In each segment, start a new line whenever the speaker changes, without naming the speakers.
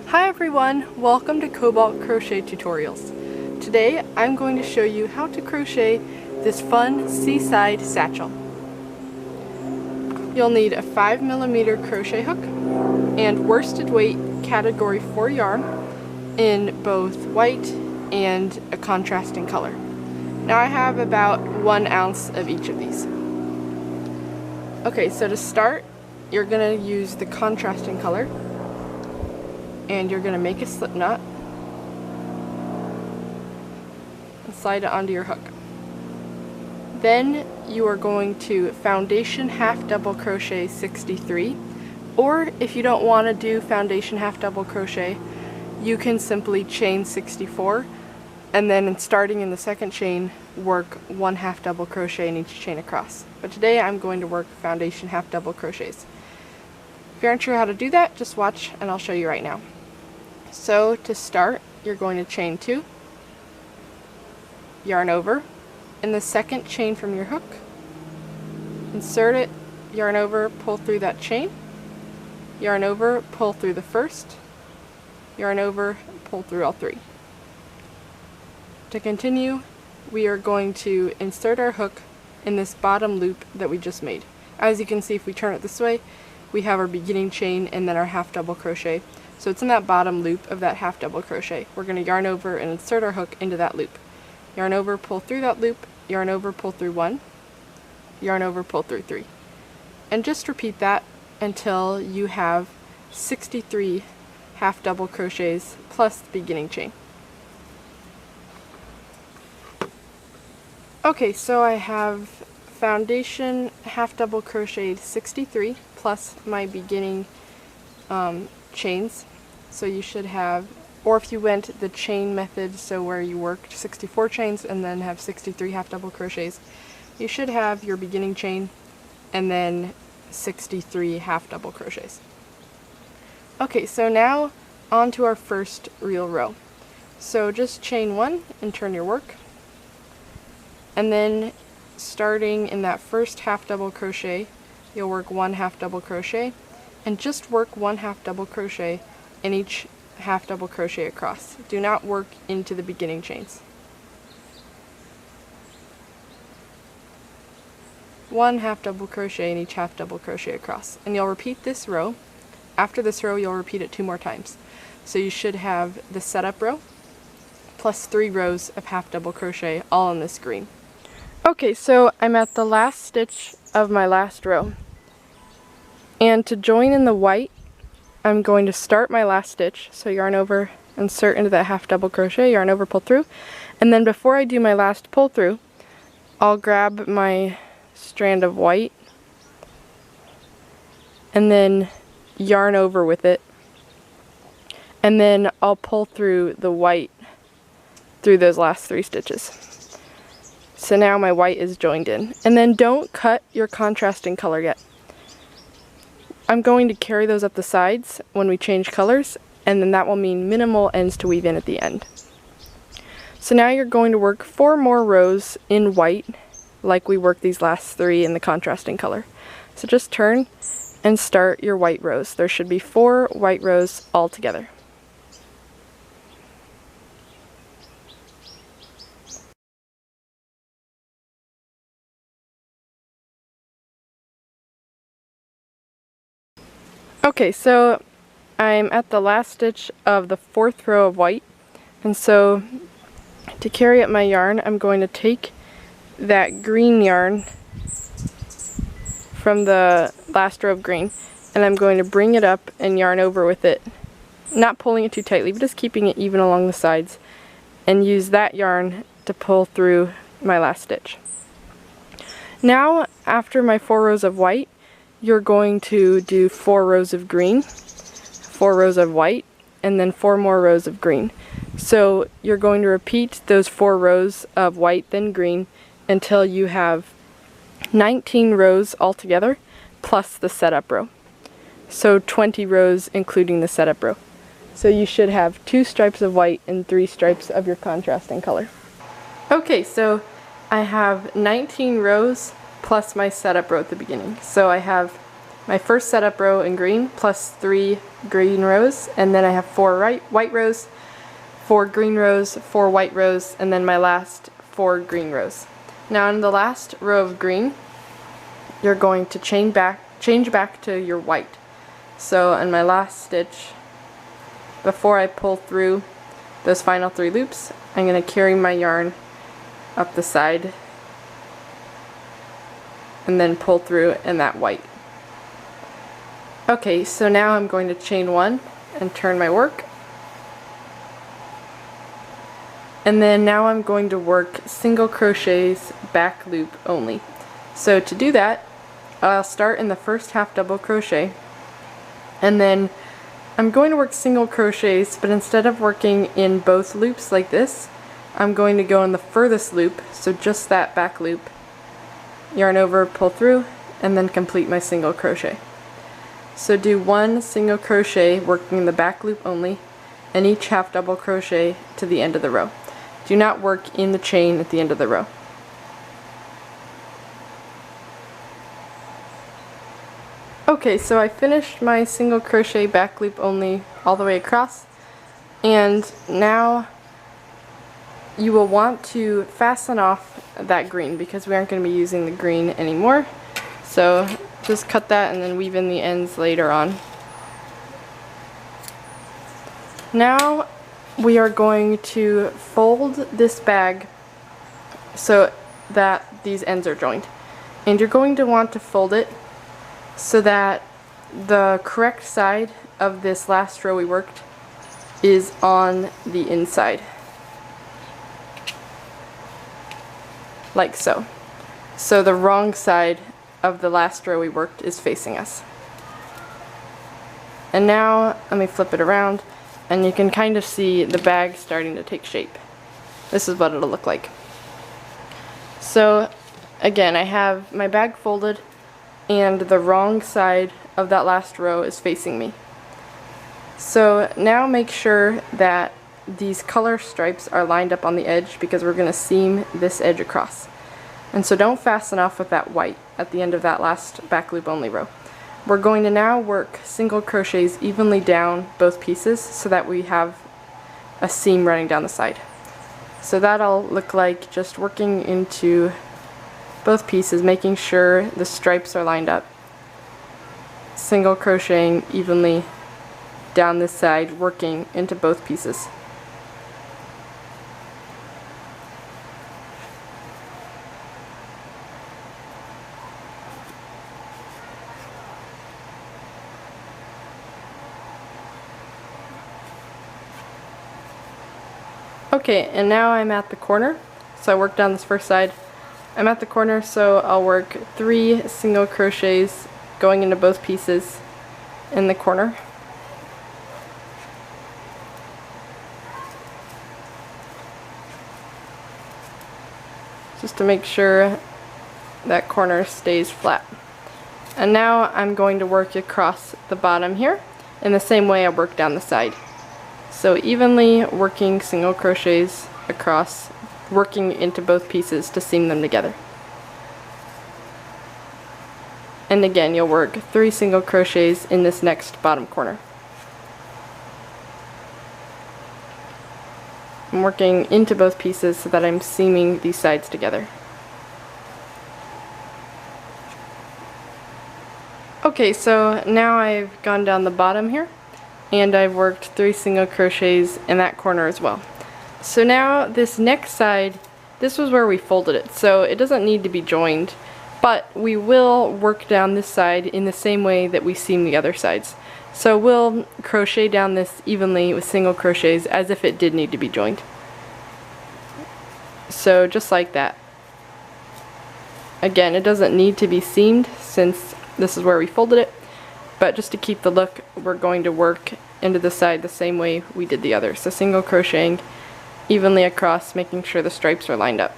Hi everyone, welcome to Cobalt Crochet Tutorials. Today I'm going to show you how to crochet this fun seaside satchel. You'll need a 5mm crochet hook and worsted weight category 4 yarn in both white and a contrasting color. Now I have about 1 ounce of each of these. Okay, so to start, you're going to use the contrasting color and you're going to make a slip knot and slide it onto your hook. Then you are going to foundation half double crochet 63, or if you don't want to do foundation half double crochet, you can simply chain 64 and then starting in the second chain work 1 half double crochet in each chain across. But today I'm going to work foundation half double crochets. If you aren't sure how to do that, just watch and I'll show you right now. So to start, you're going to chain 2, yarn over, in the second chain from your hook, insert it, yarn over, pull through that chain, yarn over, pull through the first, yarn over, pull through all 3. To continue, we are going to insert our hook in this bottom loop that we just made. As you can see, if we turn it this way, we have our beginning chain and then our half double crochet. So it's in that bottom loop of that half double crochet. We're going to yarn over and insert our hook into that loop. Yarn over, pull through that loop, yarn over, pull through 1, yarn over, pull through 3. And just repeat that until you have 63 half double crochets plus the beginning chain. Okay, so I have foundation half double crocheted 63 plus my beginning chains. So you should have, or if you went the chain method, so where you worked 64 chains and then have 63 half double crochets, you should have your beginning chain and then 63 half double crochets. Okay, so now on to our first real row. So just chain 1 and turn your work, and then starting in that first half double crochet, you'll work 1 half double crochet and just work 1 half double crochet in each half double crochet across. Do not work into the beginning chains. 1 half double crochet in each half double crochet across. And you'll repeat this row. After this row, you'll repeat it 2 more times. So you should have the setup row plus 3 rows of half double crochet all in this green. Okay, so I'm at the last stitch of my last row. And to join in the white, I'm going to start my last stitch, so yarn over, insert into that half double crochet, yarn over, pull through, and then before I do my last pull through, I'll grab my strand of white and then yarn over with it, and then I'll pull through the white through those last 3 stitches. So now my white is joined in. And then don't cut your contrasting color yet. I'm going to carry those up the sides when we change colors, and then that will mean minimal ends to weave in at the end. So now you're going to work 4 more rows in white, like we worked these last 3 in the contrasting color. So just turn and start your white rows. There should be 4 white rows all together. Okay, so I'm at the last stitch of the 4th row of white, and so to carry up my yarn, I'm going to take that green yarn from the last row of green, and I'm going to bring it up and yarn over with it, not pulling it too tightly, but just keeping it even along the sides, and use that yarn to pull through my last stitch. Now, after my 4 rows of white, you're going to do 4 rows of green, 4 rows of white, and then 4 more rows of green. So you're going to repeat those 4 rows of white then green until you have 19 rows altogether plus the setup row. So 20 rows including the setup row. So you should have 2 stripes of white and 3 stripes of your contrasting color. Okay, so I have 19 rows plus my setup row at the beginning. So I have my first setup row in green plus 3 green rows, and then I have 4 white rows, 4 green rows, 4 white rows, and then my last 4 green rows. Now in the last row of green, you're going to change back to your white. So in my last stitch, before I pull through those final 3 loops, I'm going to carry my yarn up the side and then pull through in that white. Okay, so now I'm going to chain 1 and turn my work. And then now I'm going to work single crochets back loop only. So to do that, I'll start in the first half double crochet, and then I'm going to work single crochets, but instead of working in both loops like this, I'm going to go in the furthest loop, so just that back loop, yarn over, pull through, and then complete my single crochet. So do 1 single crochet working the back loop only, and each half double crochet to the end of the row. Do not work in the chain at the end of the row. Okay, so I finished my single crochet back loop only all the way across, and now you will want to fasten off that green because we aren't going to be using the green anymore. So just cut that and then weave in the ends later on. Now we are going to fold this bag so that these ends are joined. And you're going to want to fold it so that the correct side of this last row we worked is on the inside. Like so. So the wrong side of the last row we worked is facing us. And now let me flip it around, and you can kind of see the bag starting to take shape. This is what it'll look like. So again, I have my bag folded and the wrong side of that last row is facing me. So now make sure that these color stripes are lined up on the edge because we're going to seam this edge across. And so don't fasten off with that white at the end of that last back loop only row. We're going to now work single crochets evenly down both pieces so that we have a seam running down the side. So that'll look like just working into both pieces, making sure the stripes are lined up. Single crocheting evenly down this side, working into both pieces. Okay, and now I'm at the corner. So I worked down this first side. I'm at the corner, so I'll work 3 single crochets going into both pieces in the corner. Just to make sure that corner stays flat. And now I'm going to work across the bottom here in the same way I worked down the side. So evenly working single crochets across, working into both pieces to seam them together. And again, you'll work 3 single crochets in this next bottom corner. I'm working into both pieces so that I'm seaming these sides together. Okay, so now I've gone down the bottom here, and I've worked 3 single crochets in that corner as well. So now this next side, this was where we folded it, so it doesn't need to be joined, but we will work down this side in the same way that we seam the other sides. So we'll crochet down this evenly with single crochets as if it did need to be joined. So just like that. Again, it doesn't need to be seamed since this is where we folded it, but just to keep the look, we're going to work into the side the same way we did the other. So single crocheting evenly across, making sure the stripes are lined up.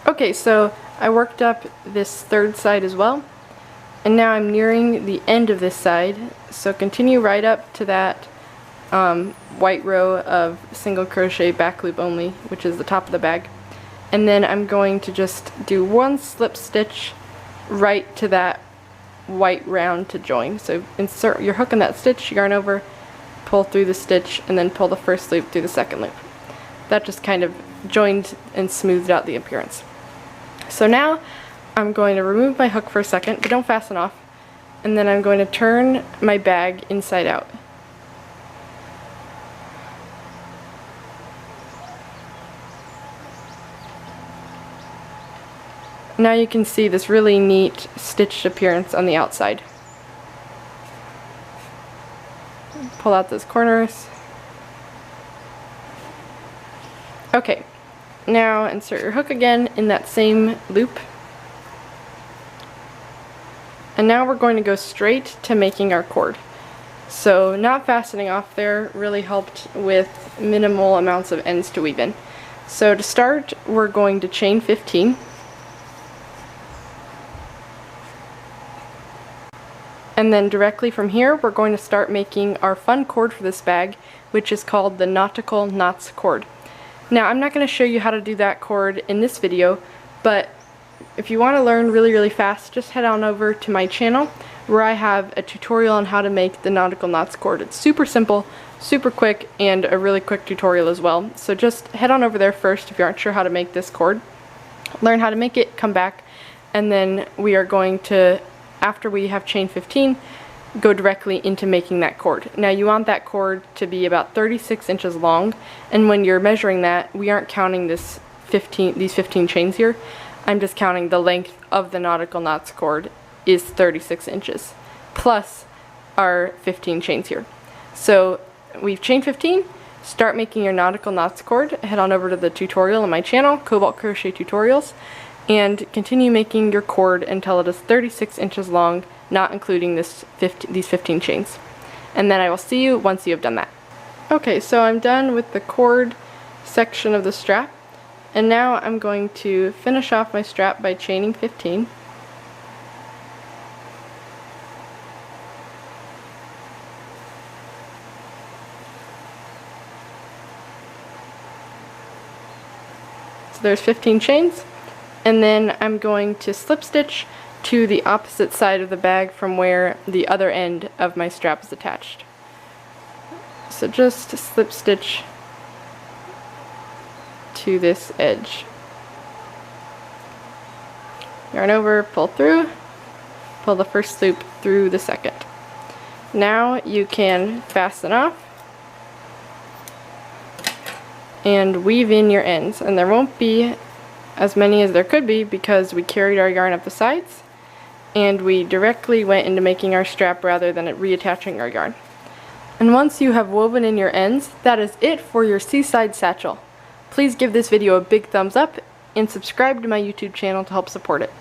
Okay, so I worked up this third side as well, and now I'm nearing the end of this side, so continue right up to that white row of single crochet back loop only, which is the top of the bag. And then I'm going to just do one slip stitch right to that white round to join. So insert your hook in that stitch, yarn over, pull through the stitch, and then pull the first loop through the second loop. That just kind of joined and smoothed out the appearance. So now I'm going to remove my hook for a second, but don't fasten off, and then I'm going to turn my bag inside out. Now you can see this really neat stitched appearance on the outside. Pull out those corners. Okay, now insert your hook again in that same loop. And now we're going to go straight to making our cord. So not fastening off there really helped with minimal amounts of ends to weave in. So to start, we're going to chain 15. And then directly from here, we're going to start making our fun cord for this bag, which is called the Nautical Knots cord. Now, I'm not going to show you how to do that cord in this video, but if you want to learn really fast, just head on over to my channel where I have a tutorial on how to make the Nautical Knots cord. It's super simple, super quick, and a really quick tutorial as well. So just head on over there first if you aren't sure how to make this cord. Learn how to make it, come back, and then we are going to, after we have chain 15, go directly into making that cord. Now you want that cord to be about 36 inches long, and when you're measuring that, we aren't counting these 15 chains here. I'm just counting the length of the Nautical Knots cord is 36 inches, plus our 15 chains here. So we've chained 15, start making your Nautical Knots cord, head on over to the tutorial on my channel, Cobalt Crochet Tutorials, and continue making your cord until it is 36 inches long, not including these 15 chains. And then I will see you once you have done that. Okay, so I'm done with the cord section of the strap, and now I'm going to finish off my strap by chaining 15. So there's 15 chains. And then I'm going to slip stitch to the opposite side of the bag from where the other end of my strap is attached. So just slip stitch to this edge. Yarn over, pull through, pull the first loop through the second. Now you can fasten off and weave in your ends, and there won't be as many as there could be because we carried our yarn up the sides and we directly went into making our strap rather than reattaching our yarn. And once you have woven in your ends, that is it for your Seaside Satchel. Please give this video a big thumbs up and subscribe to my YouTube channel to help support it.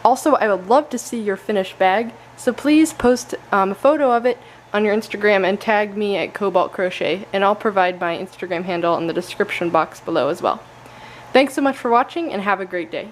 Also, I would love to see your finished bag, so please post a photo of it on your Instagram and tag me at Cobalt Crochet, and I'll provide my Instagram handle in the description box below as well. Thanks so much for watching, and have a great day.